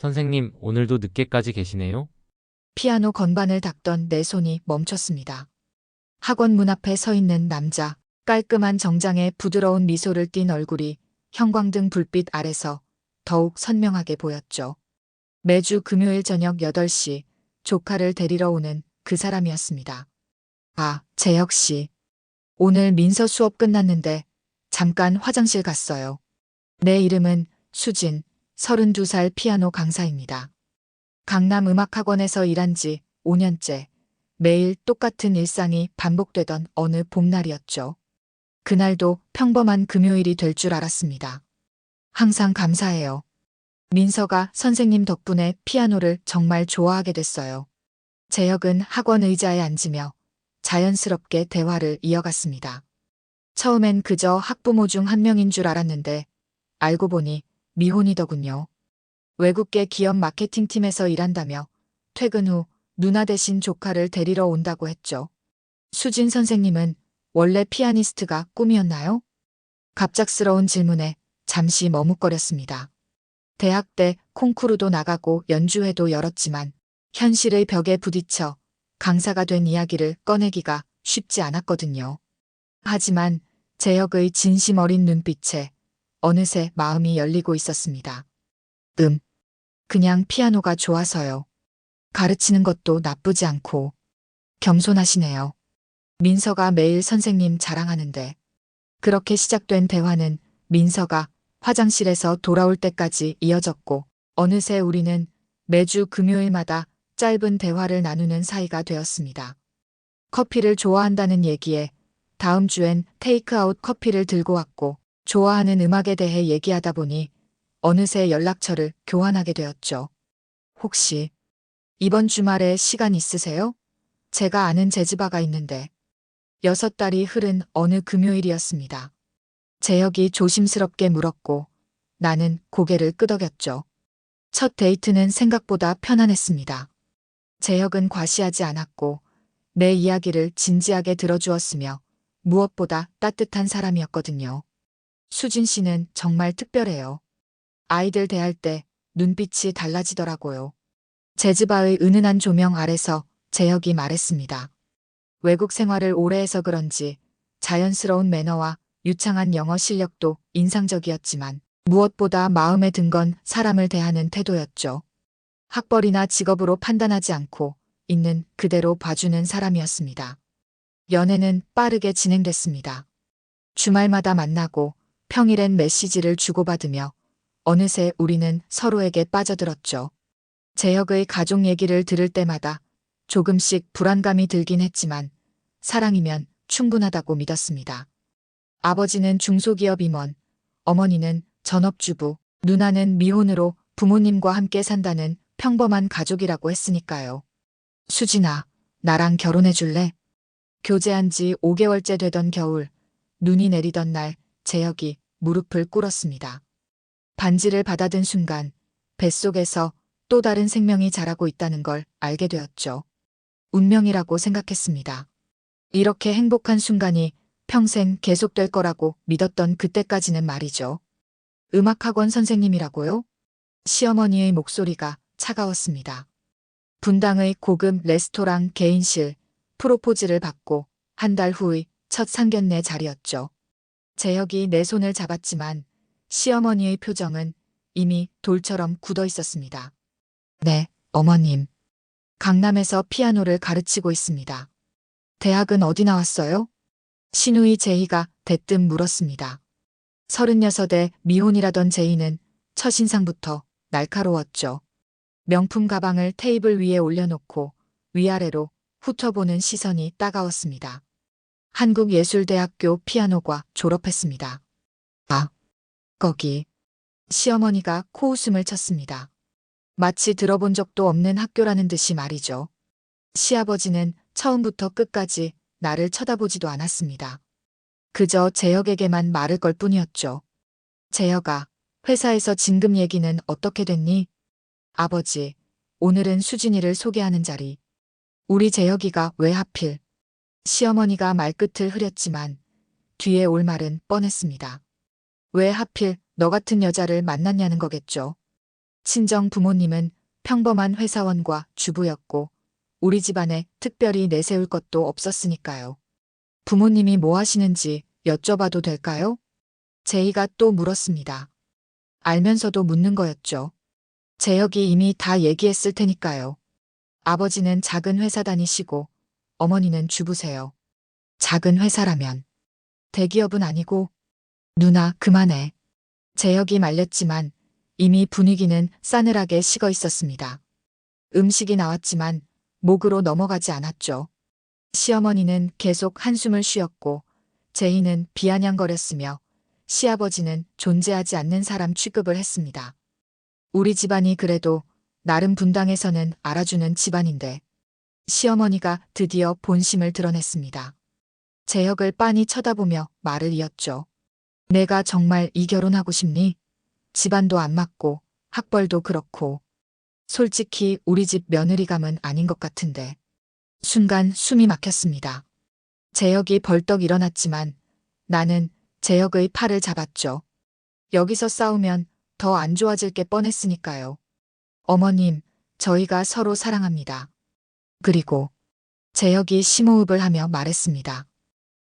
선생님, 오늘도 늦게까지 계시네요? 피아노 건반을 닦던 내 손이 멈췄습니다. 학원 문 앞에 서 있는 남자, 깔끔한 정장에 부드러운 미소를 띤 얼굴이 형광등 불빛 아래서 더욱 선명하게 보였죠. 매주 금요일 저녁 8시 조카를 데리러 오는 그 사람이었습니다. 아, 재혁 씨. 오늘 민서 수업 끝났는데 잠깐 화장실 갔어요. 내 이름은 수진, 32살 피아노 강사입니다. 강남음악학원에서 일한 지 5년째 매일 똑같은 일상이 반복되던 어느 봄날이었죠. 그날도 평범한 금요일이 될 줄 알았습니다. 항상 감사해요. 민서가 선생님 덕분에 피아노를 정말 좋아하게 됐어요. 재혁은 학원 의자에 앉으며 자연스럽게 대화를 이어갔습니다. 처음엔 그저 학부모 중 한 명인 줄 알았는데 알고 보니 미혼이더군요. 외국계 기업 마케팅팀에서 일한다며 퇴근 후 누나 대신 조카를 데리러 온다고 했죠. 수진 선생님은 원래 피아니스트가 꿈이었나요? 갑작스러운 질문에 잠시 머뭇거렸습니다. 대학 때 콩쿠르도 나가고 연주회도 열었지만 현실의 벽에 부딪혀 강사가 된 이야기를 꺼내기가 쉽지 않았거든요. 하지만 재혁의 진심 어린 눈빛에 어느새 마음이 열리고 있었습니다. 그냥 피아노가 좋아서요. 가르치는 것도 나쁘지 않고 겸손하시네요. 민서가 매일 선생님 자랑하는데 그렇게 시작된 대화는 민서가 화장실에서 돌아올 때까지 이어졌고 어느새 우리는 매주 금요일마다 짧은 대화를 나누는 사이가 되었습니다. 커피를 좋아한다는 얘기에 다음 주엔 테이크아웃 커피를 들고 왔고 좋아하는 음악에 대해 얘기하다 보니 어느새 연락처를 교환하게 되었죠. 혹시 이번 주말에 시간 있으세요? 제가 아는 재즈바가 있는데 6달이 흐른 어느 금요일이었습니다. 재혁이 조심스럽게 물었고 나는 고개를 끄덕였죠. 첫 데이트는 생각보다 편안했습니다. 재혁은 과시하지 않았고 내 이야기를 진지하게 들어주었으며 무엇보다 따뜻한 사람이었거든요. 수진 씨는 정말 특별해요. 아이들 대할 때 눈빛이 달라지더라고요. 재즈바의 은은한 조명 아래서 재혁이 말했습니다. 외국 생활을 오래 해서 그런지 자연스러운 매너와 유창한 영어 실력도 인상적이었지만 무엇보다 마음에 든 건 사람을 대하는 태도였죠. 학벌이나 직업으로 판단하지 않고 있는 그대로 봐주는 사람이었습니다. 연애는 빠르게 진행됐습니다. 주말마다 만나고 평일엔 메시지를 주고받으며 어느새 우리는 서로에게 빠져들었죠. 재혁의 가족 얘기를 들을 때마다 조금씩 불안감이 들긴 했지만 사랑이면 충분하다고 믿었습니다. 아버지는 중소기업 임원, 어머니는 전업주부, 누나는 미혼으로 부모님과 함께 산다는 평범한 가족이라고 했으니까요. 수진아, 나랑 결혼해 줄래? 교제한 지 5개월째 되던 겨울, 눈이 내리던 날 재혁이 무릎을 꿇었습니다. 반지를 받아든 순간 뱃속에서 또 다른 생명이 자라고 있다는 걸 알게 되었죠. 운명이라고 생각했습니다. 이렇게 행복한 순간이 평생 계속될 거라고 믿었던 그때까지는 말이죠. 음악학원 선생님이라고요? 시어머니의 목소리가 차가웠습니다. 분당의 고급 레스토랑 개인실, 프로포즈를 받고 한 달 후의 첫 상견례 자리였죠. 재혁이 내 손을 잡았지만 시어머니의 표정은 이미 돌처럼 굳어 있었습니다. 네, 어머님. 강남에서 피아노를 가르치고 있습니다. 대학은 어디 나왔어요? 신우이 제희가 대뜸 물었습니다. 36에 미혼이라던 제희는 첫인상부터 날카로웠죠. 명품 가방을 테이블 위에 올려놓고 위아래로 훑어보는 시선이 따가웠습니다. 한국예술대학교 피아노과 졸업했습니다. 아, 거기. 시어머니가 코웃음을 쳤습니다. 마치 들어본 적도 없는 학교라는 듯이 말이죠. 시아버지는 처음부터 끝까지 나를 쳐다보지도 않았습니다. 그저 재혁에게만 말을 걸 뿐이었죠. 재혁아, 회사에서 진급 얘기는 어떻게 됐니? 아버지, 오늘은 수진이를 소개하는 자리. 우리 재혁이가 왜 하필? 시어머니가 말끝을 흐렸지만 뒤에 올 말은 뻔했습니다. 왜 하필 너 같은 여자를 만났냐는 거겠죠. 친정 부모님은 평범한 회사원과 주부였고 우리 집안에 특별히 내세울 것도 없었으니까요. 부모님이 뭐 하시는지 여쭤봐도 될까요? 제이가 또 물었습니다. 알면서도 묻는 거였죠. 재혁이 이미 다 얘기했을 테니까요. 아버지는 작은 회사 다니시고 어머니는 주부세요. 작은 회사라면 대기업은 아니고. 누나 그만해. 재혁이 말렸지만 이미 분위기는 싸늘하게 식어 있었습니다. 음식이 나왔지만 목으로 넘어가지 않았죠. 시어머니는 계속 한숨을 쉬었고 제이는 비아냥거렸으며 시아버지는 존재하지 않는 사람 취급을 했습니다. 우리 집안이 그래도 나름 분당에서는 알아주는 집안인데 시어머니가 드디어 본심을 드러냈습니다. 재혁을 빤히 쳐다보며 말을 이었죠. 내가 정말 이 결혼하고 싶니? 집안도 안 맞고 학벌도 그렇고 솔직히 우리 집 며느리감은 아닌 것 같은데. 순간 숨이 막혔습니다. 재혁이 벌떡 일어났지만 나는 재혁의 팔을 잡았죠. 여기서 싸우면 더 안 좋아질 게 뻔했으니까요. 어머님, 저희가 서로 사랑합니다. 그리고 재혁이 심호흡을 하며 말했습니다.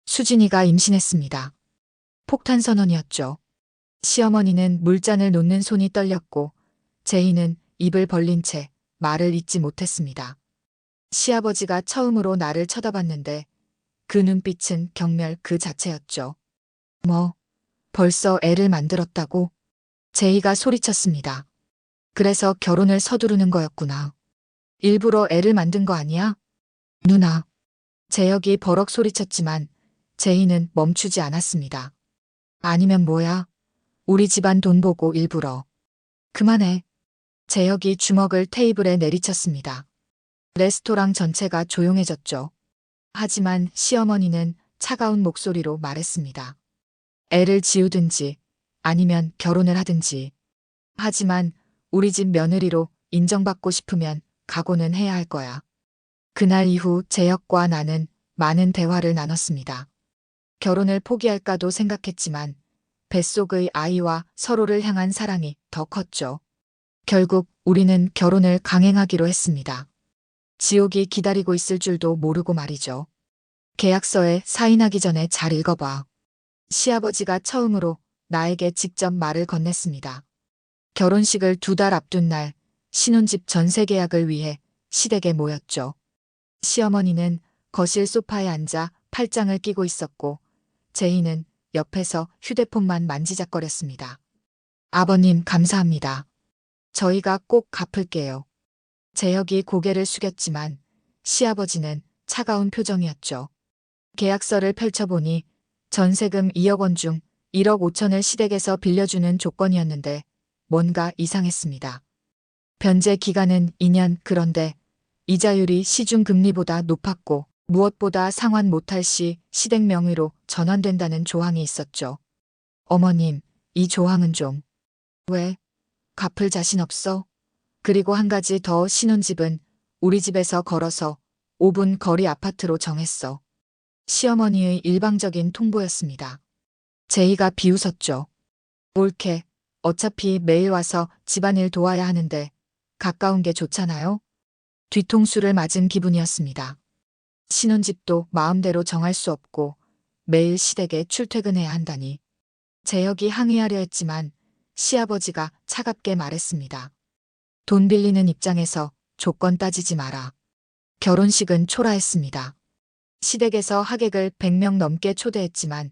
수진이가 임신했습니다. 폭탄 선언이었죠. 시어머니는 물잔을 놓는 손이 떨렸고 제이는 입을 벌린 채 말을 잇지 못했습니다. 시아버지가 처음으로 나를 쳐다봤는데 그 눈빛은 경멸 그 자체였죠. 뭐, 벌써 애를 만들었다고? 제이가 소리쳤습니다. 그래서 결혼을 서두르는 거였구나. 일부러 애를 만든 거 아니야? 누나. 재혁이 버럭 소리쳤지만 제이는 멈추지 않았습니다. 아니면 뭐야? 우리 집안 돈 보고 일부러. 그만해. 재혁이 주먹을 테이블에 내리쳤습니다. 레스토랑 전체가 조용해졌죠. 하지만 시어머니는 차가운 목소리로 말했습니다. 애를 지우든지 아니면 결혼을 하든지. 하지만 우리 집 며느리로 인정받고 싶으면 각오는 해야 할 거야. 그날 이후 재혁과 나는 많은 대화를 나눴습니다. 결혼을 포기할까도 생각했지만 뱃속의 아이와 서로를 향한 사랑이 더 컸죠. 결국 우리는 결혼을 강행하기로 했습니다. 지옥이 기다리고 있을 줄도 모르고 말이죠. 계약서에 사인하기 전에 잘 읽어봐. 시아버지가 처음으로 나에게 직접 말을 건넸습니다. 결혼식을 2달 앞둔 날 신혼집 전세 계약을 위해 시댁에 모였죠. 시어머니는 거실 소파에 앉아 팔짱을 끼고 있었고 제이는 옆에서 휴대폰만 만지작거렸습니다. 아버님 감사합니다. 저희가 꼭 갚을게요. 재혁이 고개를 숙였지만 시아버지는 차가운 표정이었죠. 계약서를 펼쳐보니 전세금 2억 원 중 1억 5천을 시댁에서 빌려주는 조건이었는데 뭔가 이상했습니다. 변제 기간은 2년. 그런데 이자율이 시중 금리보다 높았고 무엇보다 상환 못할 시 시댁 명의로 전환된다는 조항이 있었죠. 어머님, 이 조항은 좀. 왜? 갚을 자신 없어? 그리고 한 가지 더 신혼집은 우리 집에서 걸어서 5분 거리 아파트로 정했어. 시어머니의 일방적인 통보였습니다. 제이가 비웃었죠. 옳게. 어차피 매일 와서 집안일 도와야 하는데 가까운 게 좋잖아요. 뒤통수를 맞은 기분이었습니다. 신혼집도 마음대로 정할 수 없고 매일 시댁에 출퇴근해야 한다니. 재혁이 항의하려 했지만 시아버지가 차갑게 말했습니다. 돈 빌리는 입장에서 조건 따지지 마라. 결혼식은 초라했습니다. 시댁에서 하객을 100명 넘게 초대했지만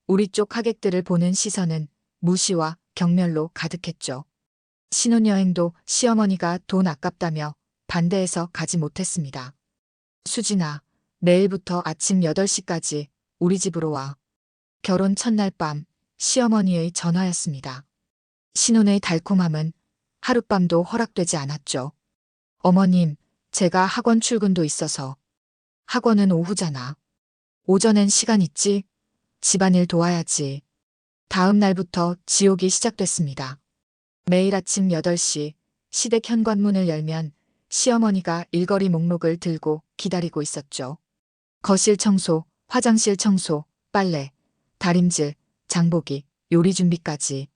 우리 쪽 하객들을 보는 시선은 무시와 경멸로 가득했죠. 신혼여행도 시어머니가 돈 아깝다며 반대해서 가지 못했습니다. 수진아, 내일부터 아침 8시까지 우리 집으로 와. 결혼 첫날 밤 시어머니의 전화였습니다. 신혼의 달콤함은 하룻밤도 허락되지 않았죠. 어머님, 제가 학원 출근도 있어서. 학원은 오후잖아. 오전엔 시간 있지? 집안일 도와야지. 다음 날부터 지옥이 시작됐습니다. 매일 아침 8시 시댁 현관문을 열면 시어머니가 일거리 목록을 들고 기다리고 있었죠. 거실 청소, 화장실 청소, 빨래, 다림질, 장보기, 요리 준비까지.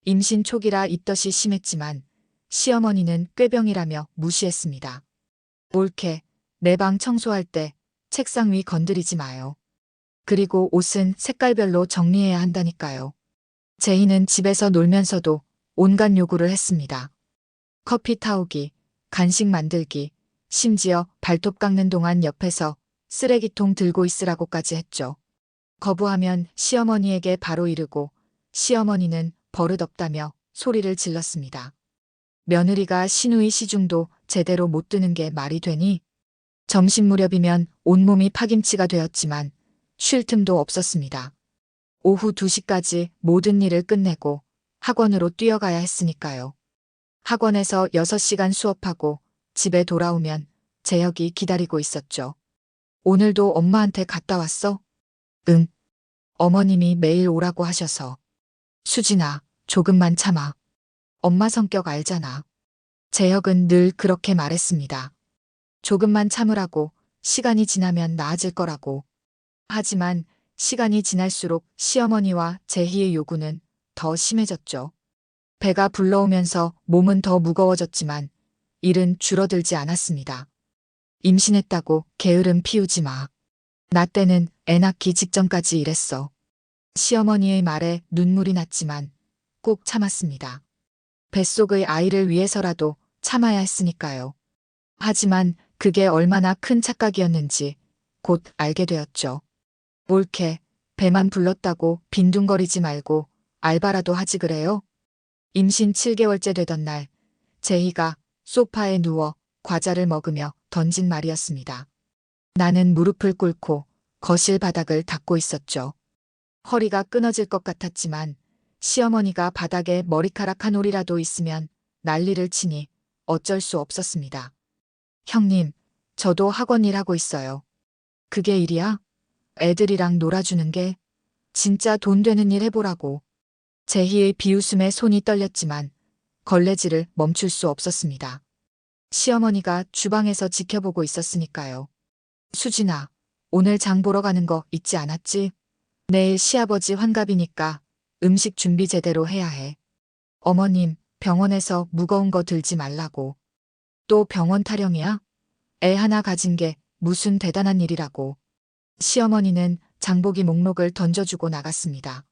임신 초기라 입덧이 심했지만 시어머니는 꾀병이라며 무시했습니다. 옳게 내 방 청소할 때 책상 위 건드리지 마요. 그리고 옷은 색깔별로 정리해야 한다니까요. 제이는 집에서 놀면서도 온갖 요구를 했습니다. 커피 타오기, 간식 만들기, 심지어 발톱 깎는 동안 옆에서 쓰레기통 들고 있으라고까지 했죠. 거부하면 시어머니에게 바로 이르고 시어머니는 버릇없다며 소리를 질렀습니다. 며느리가 시누이 시중도 제대로 못 드는 게 말이 되니? 점심 무렵이면 온몸이 파김치가 되었지만 쉴 틈도 없었습니다. 오후 2시까지 모든 일을 끝내고 학원으로 뛰어가야 했으니까요. 학원에서 6시간 수업하고 집에 돌아오면 재혁이 기다리고 있었죠. 오늘도 엄마한테 갔다 왔어? 응. 어머님이 매일 오라고 하셔서. 수진아, 조금만 참아. 엄마 성격 알잖아. 재혁은 늘 그렇게 말했습니다. 조금만 참으라고, 시간이 지나면 나아질 거라고. 하지만 시간이 지날수록 시어머니와 재희의 요구는 더 심해졌죠. 배가 불러오면서 몸은 더 무거워졌지만 일은 줄어들지 않았습니다. 임신했다고 게으름 피우지 마. 나 때는 애 낳기 직전까지 일했어. 시어머니의 말에 눈물이 났지만 꼭 참았습니다. 뱃속의 아이를 위해서라도 참아야 했으니까요. 하지만 그게 얼마나 큰 착각이었는지 곧 알게 되었죠. 옳게 배만 불렀다고 빈둥거리지 말고 알바라도 하지 그래요? 임신 7개월째 되던 날 제희가 소파에 누워 과자를 먹으며 던진 말이었습니다. 나는 무릎을 꿇고 거실 바닥을 닦고 있었죠. 허리가 끊어질 것 같았지만 시어머니가 바닥에 머리카락 한 올이라도 있으면 난리를 치니 어쩔 수 없었습니다. 형님, 저도 학원 일하고 있어요. 그게 일이야? 애들이랑 놀아주는 게 진짜 돈 되는 일 해보라고. 제희의 비웃음에 손이 떨렸지만 걸레질을 멈출 수 없었습니다. 시어머니가 주방에서 지켜보고 있었으니까요. 수진아, 오늘 장 보러 가는 거 잊지 않았지? 내일 시아버지 환갑이니까 음식 준비 제대로 해야 해. 어머님, 병원에서 무거운 거 들지 말라고. 또 병원 타령이야? 애 하나 가진 게 무슨 대단한 일이라고. 시어머니는 장보기 목록을 던져주고 나갔습니다.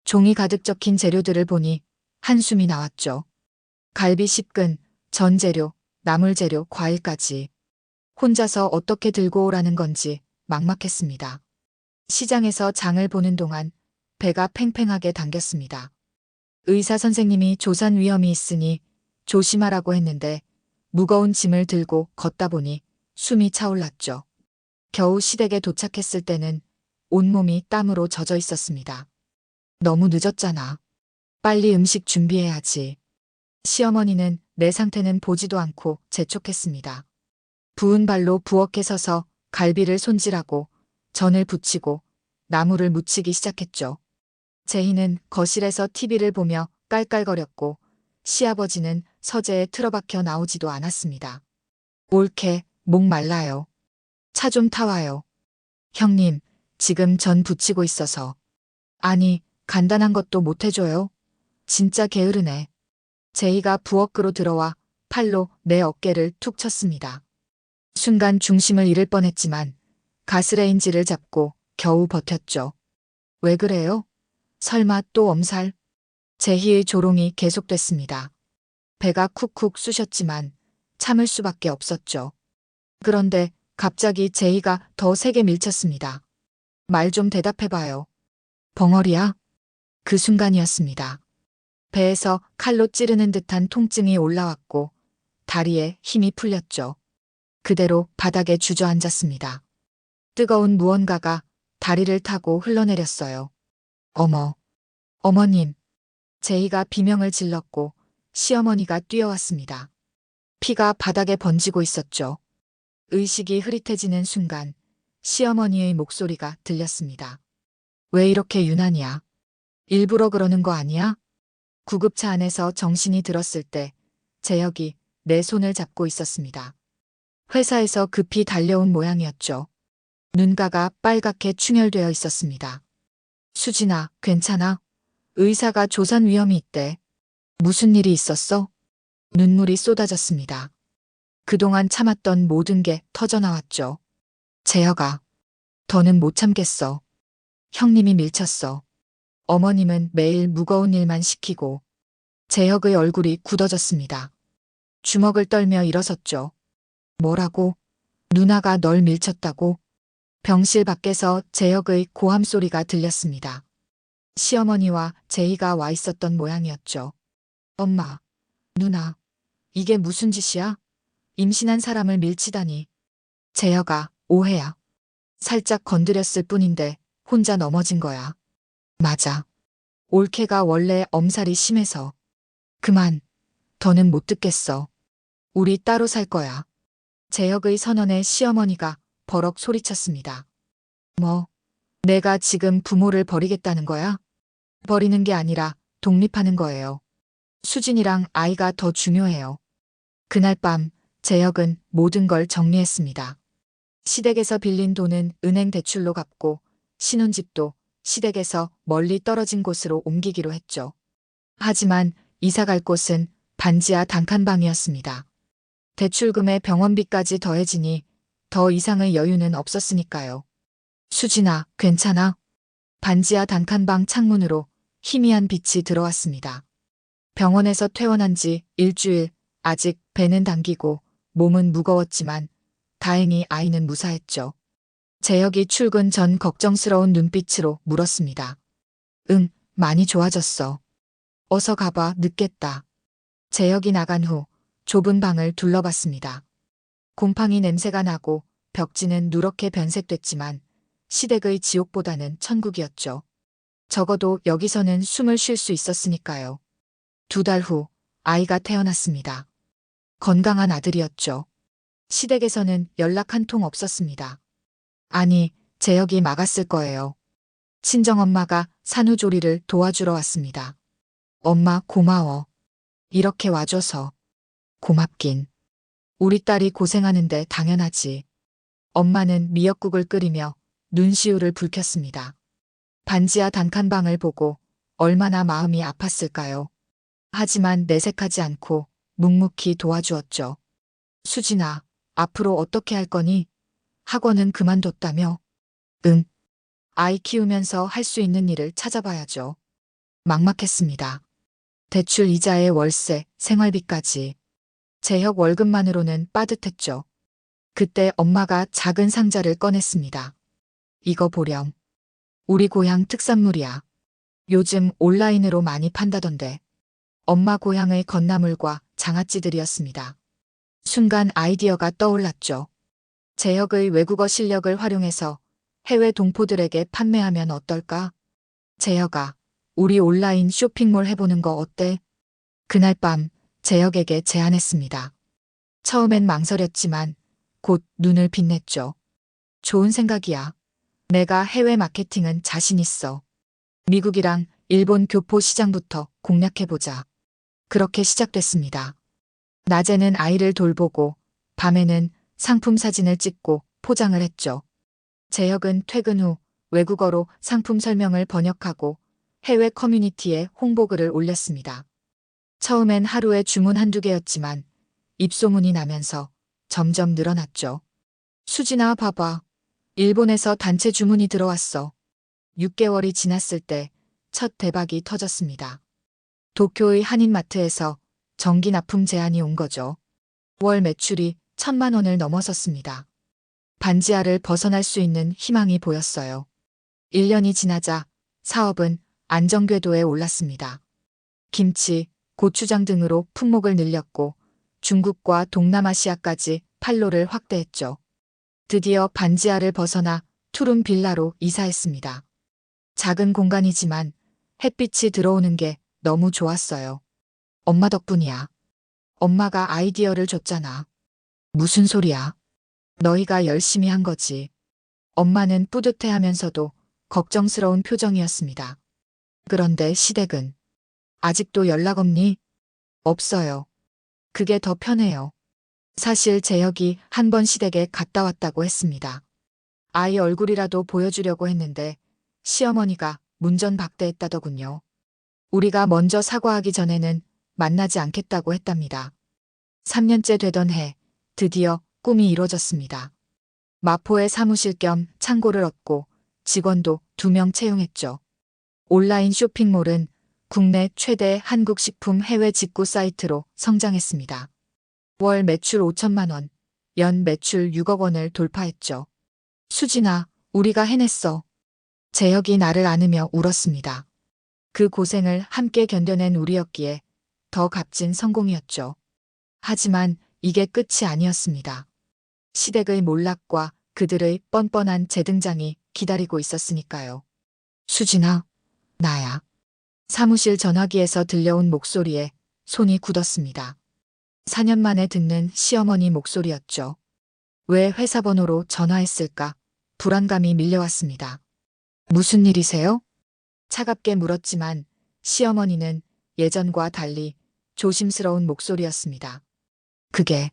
종이 가득 적힌 재료들을 보니 한숨이 나왔죠. 갈비 10근, 전 재료, 나물 재료, 과일까지. 혼자서 어떻게 들고 오라는 건지 막막했습니다. 시장에서 장을 보는 동안 배가 팽팽하게 당겼습니다. 의사 선생님이 조산 위험이 있으니 조심하라고 했는데 무거운 짐을 들고 걷다 보니 숨이 차올랐죠. 겨우 시댁에 도착했을 때는 온몸이 땀으로 젖어 있었습니다. 너무 늦었잖아. 빨리 음식 준비해야지. 시어머니는 내 상태는 보지도 않고 재촉했습니다. 부은 발로 부엌에 서서 갈비를 손질하고 전을 부치고 나물을 무치기 시작했죠. 제희는 거실에서 TV를 보며 깔깔거렸고 시아버지는 서재에 틀어박혀 나오지도 않았습니다. 옳게 목 말라요. 차 좀 타와요. 형님, 지금 전 부치고 있어서. 아니, 간단한 것도 못 해줘요? 진짜 게으르네. 제희가 부엌으로 들어와 팔로 내 어깨를 툭 쳤습니다. 순간 중심을 잃을 뻔했지만 가스레인지를 잡고 겨우 버텼죠. 왜 그래요? 설마 또 엄살? 제희의 조롱이 계속됐습니다. 배가 쿡쿡 쑤셨지만 참을 수밖에 없었죠. 그런데 갑자기 제희가 더 세게 밀쳤습니다. 말 좀 대답해봐요. 벙어리야? 그 순간이었습니다. 배에서 칼로 찌르는 듯한 통증이 올라왔고 다리에 힘이 풀렸죠. 그대로 바닥에 주저앉았습니다. 뜨거운 무언가가 다리를 타고 흘러내렸어요. 어머, 어머님. 제희가 비명을 질렀고 시어머니가 뛰어왔습니다. 피가 바닥에 번지고 있었죠. 의식이 흐릿해지는 순간 시어머니의 목소리가 들렸습니다. 왜 이렇게 유난이야? 일부러 그러는 거 아니야? 구급차 안에서 정신이 들었을 때 재혁이 내 손을 잡고 있었습니다. 회사에서 급히 달려온 모양이었죠. 눈가가 빨갛게 충혈되어 있었습니다. 수진아, 괜찮아? 의사가 조산 위험이 있대. 무슨 일이 있었어? 눈물이 쏟아졌습니다. 그동안 참았던 모든 게 터져나왔죠. 재혁아, 더는 못 참겠어. 형님이 밀쳤어. 어머님은 매일 무거운 일만 시키고. 재혁의 얼굴이 굳어졌습니다. 주먹을 떨며 일어섰죠. 뭐라고? 누나가 널 밀쳤다고? 병실 밖에서 재혁의 고함 소리가 들렸습니다. 시어머니와 제이가 와 있었던 모양이었죠. 엄마, 누나, 이게 무슨 짓이야? 임신한 사람을 밀치다니. 재혁아, 오해야. 살짝 건드렸을 뿐인데 혼자 넘어진 거야. 맞아. 올케가 원래 엄살이 심해서. 그만. 더는 못 듣겠어. 우리 따로 살 거야. 재혁의 선언에 시어머니가 버럭 소리쳤습니다. 뭐, 내가 지금 부모를 버리겠다는 거야? 버리는 게 아니라 독립하는 거예요. 수진이랑 아이가 더 중요해요. 그날 밤 재혁은 모든 걸 정리했습니다. 시댁에서 빌린 돈은 은행 대출로 갚고 신혼집도 시댁에서 멀리 떨어진 곳으로 옮기기로 했죠. 하지만 이사 갈 곳은 반지하 단칸방이었습니다. 대출금에 병원비까지 더해지니 더 이상의 여유는 없었으니까요. 수진아, 괜찮아? 반지하 단칸방 창문으로 희미한 빛이 들어왔습니다. 병원에서 퇴원한 지 일주일, 아직 배는 당기고 몸은 무거웠지만 다행히 아이는 무사했죠. 재혁이 출근 전 걱정스러운 눈빛으로 물었습니다. 응, 많이 좋아졌어. 어서 가봐, 늦겠다. 재혁이 나간 후 좁은 방을 둘러봤습니다. 곰팡이 냄새가 나고 벽지는 누렇게 변색됐지만 시댁의 지옥보다는 천국이었죠. 적어도 여기서는 숨을 쉴 수 있었으니까요. 2달 후 아이가 태어났습니다. 건강한 아들이었죠. 시댁에서는 연락 한 통 없었습니다. 아니, 재혁이 막았을 거예요. 친정엄마가 산후조리를 도와주러 왔습니다. 엄마 고마워. 이렇게 와줘서. 고맙긴. 우리 딸이 고생하는데 당연하지. 엄마는 미역국을 끓이며 눈시울을 붉혔습니다. 반지하 단칸방을 보고 얼마나 마음이 아팠을까요? 하지만 내색하지 않고 묵묵히 도와주었죠. 수진아, 앞으로 어떻게 할 거니? 학원은 그만뒀다며? 응. 아이 키우면서 할 수 있는 일을 찾아봐야죠. 막막했습니다. 대출 이자에 월세, 생활비까지. 재혁 월급만으로는 빠듯했죠. 그때 엄마가 작은 상자를 꺼냈습니다. 이거 보렴. 우리 고향 특산물이야. 요즘 온라인으로 많이 판다던데. 엄마 고향의 건나물과 장아찌들이었습니다. 순간 아이디어가 떠올랐죠. 재혁의 외국어 실력을 활용해서 해외 동포들에게 판매하면 어떨까? 재혁아, 우리 온라인 쇼핑몰 해보는 거 어때? 그날 밤 재혁에게 제안했습니다. 처음엔 망설였지만 곧 눈을 빛냈죠. 좋은 생각이야. 내가 해외 마케팅은 자신 있어. 미국이랑 일본 교포 시장부터 공략해보자. 그렇게 시작됐습니다. 낮에는 아이를 돌보고 밤에는 상품 사진을 찍고 포장을 했죠. 재혁은 퇴근 후 외국어로 상품 설명을 번역하고 해외 커뮤니티에 홍보글을 올렸습니다. 처음엔 하루에 주문 한두 개였지만 입소문이 나면서 점점 늘어났죠. 수진아, 봐봐. 일본에서 단체 주문이 들어왔어. 6개월이 지났을 때 첫 대박이 터졌습니다. 도쿄의 한인마트에서 정기 납품 제안이 온 거죠. 월 매출이 1,000만 원을 넘어섰습니다. 반지하를 벗어날 수 있는 희망이 보였어요. 1년이 지나자 사업은 안정궤도에 올랐습니다. 김치, 고추장 등으로 품목을 늘렸고 중국과 동남아시아까지 판로를 확대했죠. 드디어 반지하를 벗어나 투룸 빌라로 이사했습니다. 작은 공간이지만 햇빛이 들어오는 게 너무 좋았어요. 엄마 덕분이야. 엄마가 아이디어를 줬잖아. 무슨 소리야? 너희가 열심히 한 거지. 엄마는 뿌듯해하면서도 걱정스러운 표정이었습니다. 그런데 시댁은 아직도 연락 없니? 없어요. 그게 더 편해요. 사실 재혁이 한 번 시댁에 갔다 왔다고 했습니다. 아이 얼굴이라도 보여주려고 했는데 시어머니가 문전박대했다더군요. 우리가 먼저 사과하기 전에는 만나지 않겠다고 했답니다. 3년째 되던 해 드디어 꿈이 이루어졌습니다. 마포에 사무실 겸 창고를 얻고 직원도 2명 채용했죠. 온라인 쇼핑몰은 국내 최대 한국식품 해외 직구 사이트로 성장했습니다. 월 매출 5천만 원, 연 매출 6억 원을 돌파했죠. 수진아, 우리가 해냈어. 재혁이 나를 안으며 울었습니다. 그 고생을 함께 견뎌낸 우리였기에 더 값진 성공이었죠. 하지만 이게 끝이 아니었습니다. 시댁의 몰락과 그들의 뻔뻔한 재등장이 기다리고 있었으니까요. 수진아, 나야. 사무실 전화기에서 들려온 목소리에 손이 굳었습니다. 4년 만에 듣는 시어머니 목소리였죠. 왜 회사 번호로 전화했을까? 불안감이 밀려왔습니다. 무슨 일이세요? 차갑게 물었지만 시어머니는 예전과 달리 조심스러운 목소리였습니다. 그게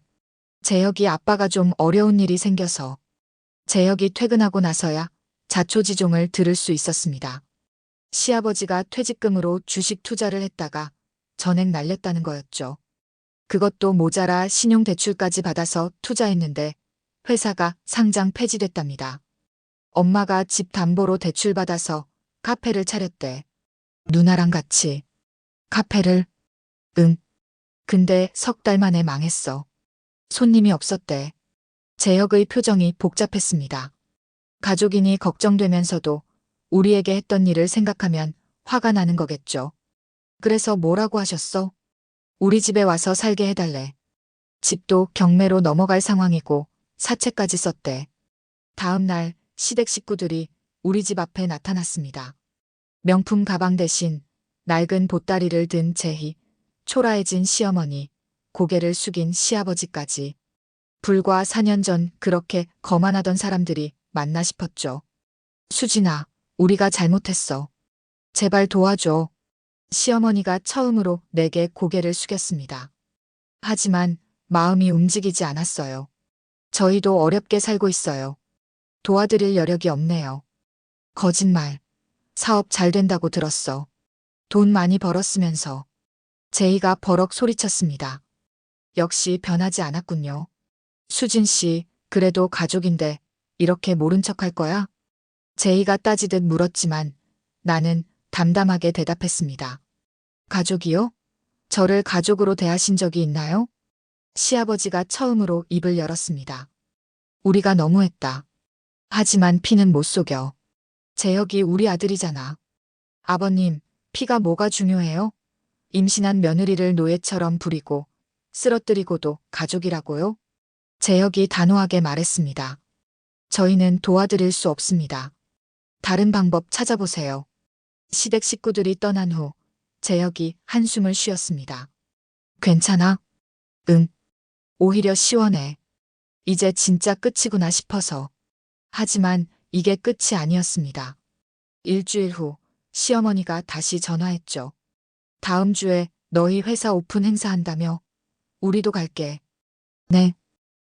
재혁이 아빠가 좀 어려운 일이 생겨서 재혁이 퇴근하고 나서야 자초지종을 들을 수 있었습니다. 시아버지가 퇴직금으로 주식 투자를 했다가 전액 날렸다는 거였죠. 그것도 모자라 신용대출까지 받아서 투자했는데 회사가 상장 폐지됐답니다. 엄마가 집 담보로 대출받아서 카페를 차렸대. 누나랑 같이. 카페를? 응. 근데 3달 만에 망했어. 손님이 없었대. 재혁의 표정이 복잡했습니다. 가족이니 걱정되면서도 우리에게 했던 일을 생각하면 화가 나는 거겠죠. 그래서 뭐라고 하셨어? 우리 집에 와서 살게 해달래. 집도 경매로 넘어갈 상황이고 사채까지 썼대. 다음 날 시댁 식구들이 우리 집 앞에 나타났습니다. 명품 가방 대신 낡은 보따리를 든 재희, 초라해진 시어머니, 고개를 숙인 시아버지까지. 불과 4년 전 그렇게 거만하던 사람들이 맞나 싶었죠. 수진아, 우리가 잘못했어. 제발 도와줘. 시어머니가 처음으로 내게 고개를 숙였습니다. 하지만 마음이 움직이지 않았어요. 저희도 어렵게 살고 있어요. 도와드릴 여력이 없네요. 거짓말. 사업 잘 된다고 들었어. 돈 많이 벌었으면서. 제이가 버럭 소리쳤습니다. 역시 변하지 않았군요. 수진 씨, 그래도 가족인데 이렇게 모른 척할 거야? 제이가 따지듯 물었지만 나는 담담하게 대답했습니다. 가족이요? 저를 가족으로 대하신 적이 있나요? 시아버지가 처음으로 입을 열었습니다. 우리가 너무했다. 하지만 피는 못 속여. 재혁이 우리 아들이잖아. 아버님, 피가 뭐가 중요해요? 임신한 며느리를 노예처럼 부리고 쓰러뜨리고도 가족이라고요? 재혁이 단호하게 말했습니다. 저희는 도와드릴 수 없습니다. 다른 방법 찾아보세요. 시댁 식구들이 떠난 후 재혁이 한숨을 쉬었습니다. 괜찮아? 응. 오히려 시원해. 이제 진짜 끝이구나 싶어서. 하지만 이게 끝이 아니었습니다. 일주일 후 시어머니가 다시 전화했죠. 다음 주에 너희 회사 오픈 행사한다며? 우리도 갈게. 네.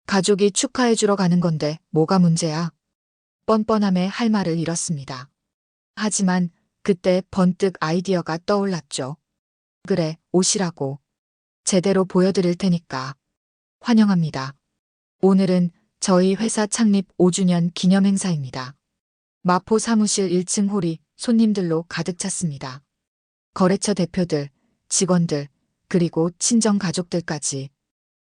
가족이 축하해주러 가는 건데 뭐가 문제야? 뻔뻔함에 할 말을 잃었습니다. 하지만 그때 번뜩 아이디어가 떠올랐죠. 그래, 오시라고. 제대로 보여드릴 테니까. 환영합니다. 오늘은 저희 회사 창립 5주년 기념 행사입니다. 마포 사무실 1층 홀이 손님들로 가득 찼습니다. 거래처 대표들, 직원들, 그리고 친정 가족들까지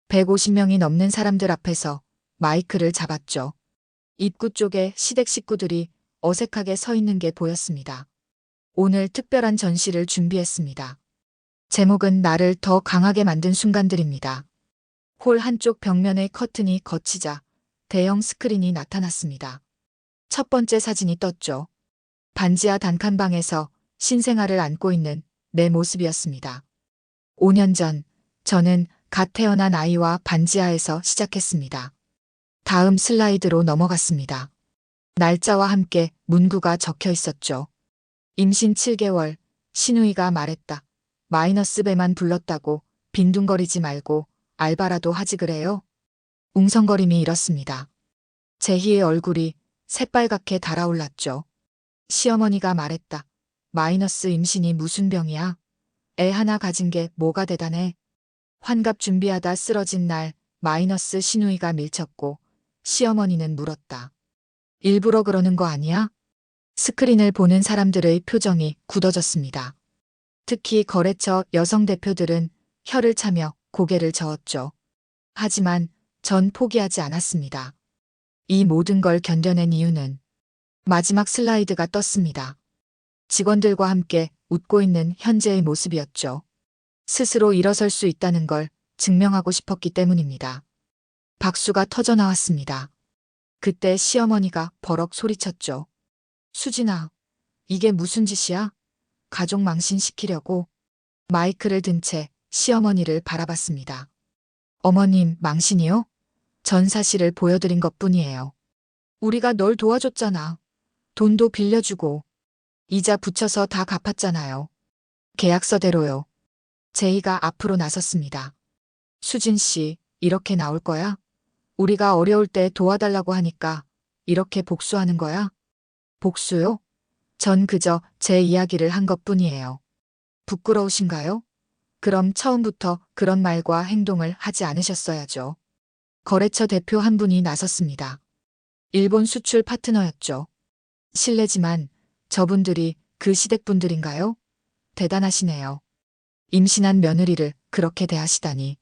150명이 넘는 사람들 앞에서 마이크를 잡았죠. 입구 쪽에 시댁 식구들이 어색하게 서 있는 게 보였습니다. 오늘 특별한 전시를 준비했습니다. 제목은 나를 더 강하게 만든 순간들입니다. 홀 한쪽 벽면의 커튼이 걷히자 대형 스크린이 나타났습니다. 첫 번째 사진이 떴죠. 반지하 단칸방에서 신생아를 안고 있는 내 모습이었습니다. 5년 전 저는 갓 태어난 아이와 반지하에서 시작했습니다. 다음 슬라이드로 넘어갔습니다. 날짜와 함께 문구가 적혀 있었죠. 임신 7개월, 신우이가 말했다. 마이너스 배만 불렀다고 빈둥거리지 말고 알바라도 하지 그래요? 웅성거림이 일었습니다. 재희의 얼굴이 새빨갛게 달아올랐죠. 시어머니가 말했다. 마이너스 임신이 무슨 병이야? 애 하나 가진 게 뭐가 대단해? 환갑 준비하다 쓰러진 날 마이너스 시누이가 밀쳤고 시어머니는 물었다. 일부러 그러는 거 아니야? 스크린을 보는 사람들의 표정이 굳어졌습니다. 특히 거래처 여성 대표들은 혀를 차며 고개를 저었죠. 하지만 전 포기하지 않았습니다. 이 모든 걸 견뎌낸 이유는 마지막 슬라이드가 떴습니다. 직원들과 함께 웃고 있는 현재의 모습이었죠. 스스로 일어설 수 있다는 걸 증명하고 싶었기 때문입니다. 박수가 터져 나왔습니다. 그때 시어머니가 버럭 소리쳤죠. 수진아, 이게 무슨 짓이야? 가족 망신시키려고. 마이크를 든 채 시어머니를 바라봤습니다. 어머님, 망신이요? 전 사실을 보여드린 것뿐이에요. 우리가 널 도와줬잖아. 돈도 빌려주고 이자 붙여서 다 갚았잖아요. 계약서대로요. 제이가 앞으로 나섰습니다. 수진 씨, 이렇게 나올 거야? 우리가 어려울 때 도와달라고 하니까 이렇게 복수하는 거야? 복수요? 전 그저 제 이야기를 한 것뿐이에요. 부끄러우신가요? 그럼 처음부터 그런 말과 행동을 하지 않으셨어야죠. 거래처 대표 한 분이 나섰습니다. 일본 수출 파트너였죠. 실례지만 저분들이 그 시댁분들인가요? 대단하시네요. 임신한 며느리를 그렇게 대하시다니.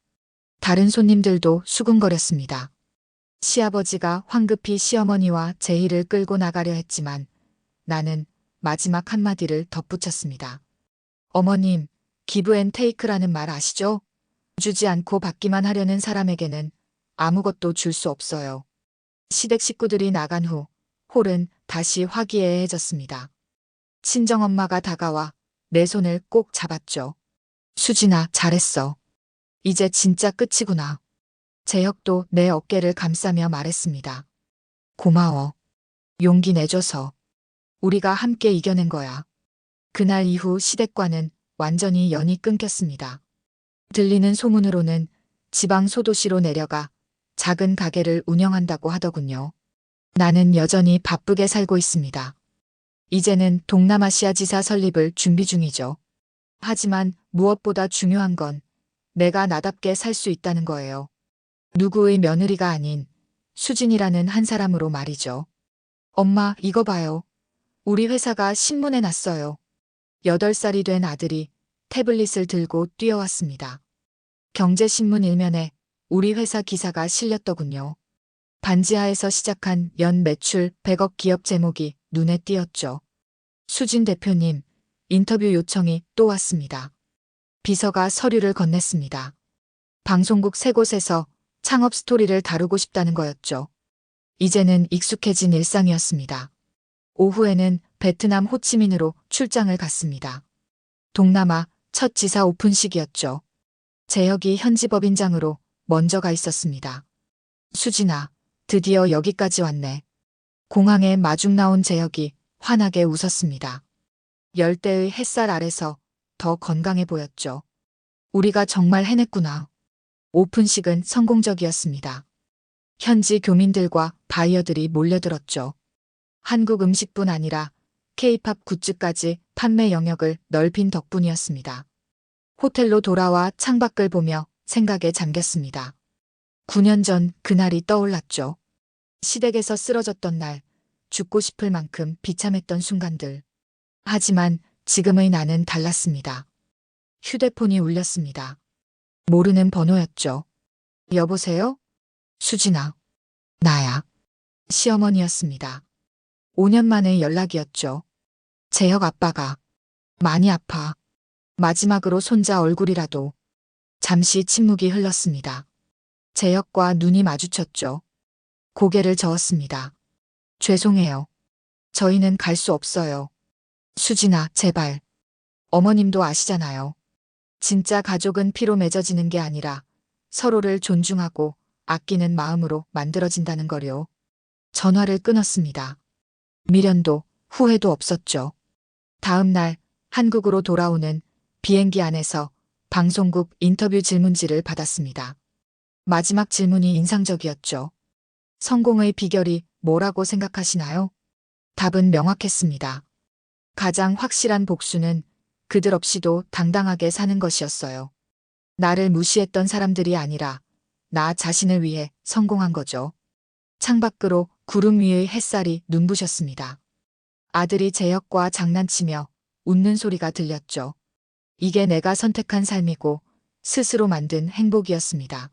다른 손님들도 수군거렸습니다. 시아버지가 황급히 시어머니와 제이를 끌고 나가려 했지만 나는 마지막 한마디를 덧붙였습니다. 어머님, 기브 앤 테이크라는 말 아시죠? 주지 않고 받기만 하려는 사람에게는 아무것도 줄 수 없어요. 시댁 식구들이 나간 후 홀은 다시 화기애애해졌습니다. 친정엄마가 다가와 내 손을 꼭 잡았죠. 수진아, 잘했어. 이제 진짜 끝이구나. 재혁도 내 어깨를 감싸며 말했습니다. 고마워. 용기 내줘서. 우리가 함께 이겨낸 거야. 그날 이후 시댁과는 완전히 연이 끊겼습니다. 들리는 소문으로는 지방 소도시로 내려가 작은 가게를 운영한다고 하더군요. 나는 여전히 바쁘게 살고 있습니다. 이제는 동남아시아 지사 설립을 준비 중이죠. 하지만 무엇보다 중요한 건 내가 나답게 살 수 있다는 거예요. 누구의 며느리가 아닌 수진이라는 한 사람으로 말이죠. 엄마, 이거 봐요. 우리 회사가 신문에 났어요. 8살이 된 아들이 태블릿을 들고 뛰어왔습니다. 경제신문 일면에 우리 회사 기사가 실렸더군요. 반지하에서 시작한 연 매출 100억 기업 제목이 눈에 띄었죠. 수진 대표님, 인터뷰 요청이 또 왔습니다. 비서가 서류를 건넸습니다. 방송국 세 곳에서 창업 스토리를 다루고 싶다는 거였죠. 이제는 익숙해진 일상이었습니다. 오후에는 베트남 호치민으로 출장을 갔습니다. 동남아 첫 지사 오픈식이었죠. 재혁이 현지 법인장으로 먼저 가 있었습니다. 수진아, 드디어 여기까지 왔네. 공항에 마중 나온 재혁이 환하게 웃었습니다. 열대의 햇살 아래서 더 건강해 보였죠. 우리가 정말 해냈구나. 오픈식은 성공적이었습니다. 현지 교민들과 바이어들이 몰려들었죠. 한국 음식뿐 아니라 K-팝 굿즈까지 판매 영역을 넓힌 덕분이었습니다. 호텔로 돌아와 창밖을 보며 생각에 잠겼습니다. 9년 전 그날이 떠올랐죠. 시댁에서 쓰러졌던 날, 죽고 싶을 만큼 비참했던 순간들. 하지만 지금의 나는 달랐습니다. 휴대폰이 울렸습니다. 모르는 번호였죠. 여보세요? 수진아. 나야. 시어머니였습니다. 5년 만의 연락이었죠. 재혁 아빠가 많이 아파. 마지막으로 손자 얼굴이라도. 잠시 침묵이 흘렀습니다. 재혁과 눈이 마주쳤죠. 고개를 저었습니다. 죄송해요. 저희는 갈 수 없어요. 수진아, 제발. 어머님도 아시잖아요. 진짜 가족은 피로 맺어지는 게 아니라 서로를 존중하고 아끼는 마음으로 만들어진다는 거요. 전화를 끊었습니다. 미련도 후회도 없었죠. 다음 날 한국으로 돌아오는 비행기 안에서 방송국 인터뷰 질문지를 받았습니다. 마지막 질문이 인상적이었죠. 성공의 비결이 뭐라고 생각하시나요? 답은 명확했습니다. 가장 확실한 복수는 그들 없이도 당당하게 사는 것이었어요. 나를 무시했던 사람들이 아니라 나 자신을 위해 성공한 거죠. 창밖으로 구름 위의 햇살이 눈부셨습니다. 아들이 제혁과 장난치며 웃는 소리가 들렸죠. 이게 내가 선택한 삶이고 스스로 만든 행복이었습니다.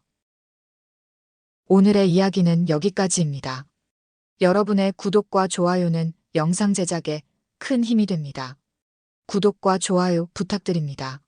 오늘의 이야기는 여기까지입니다. 여러분의 구독과 좋아요는 영상 제작에 큰 힘이 됩니다. 구독과 좋아요 부탁드립니다.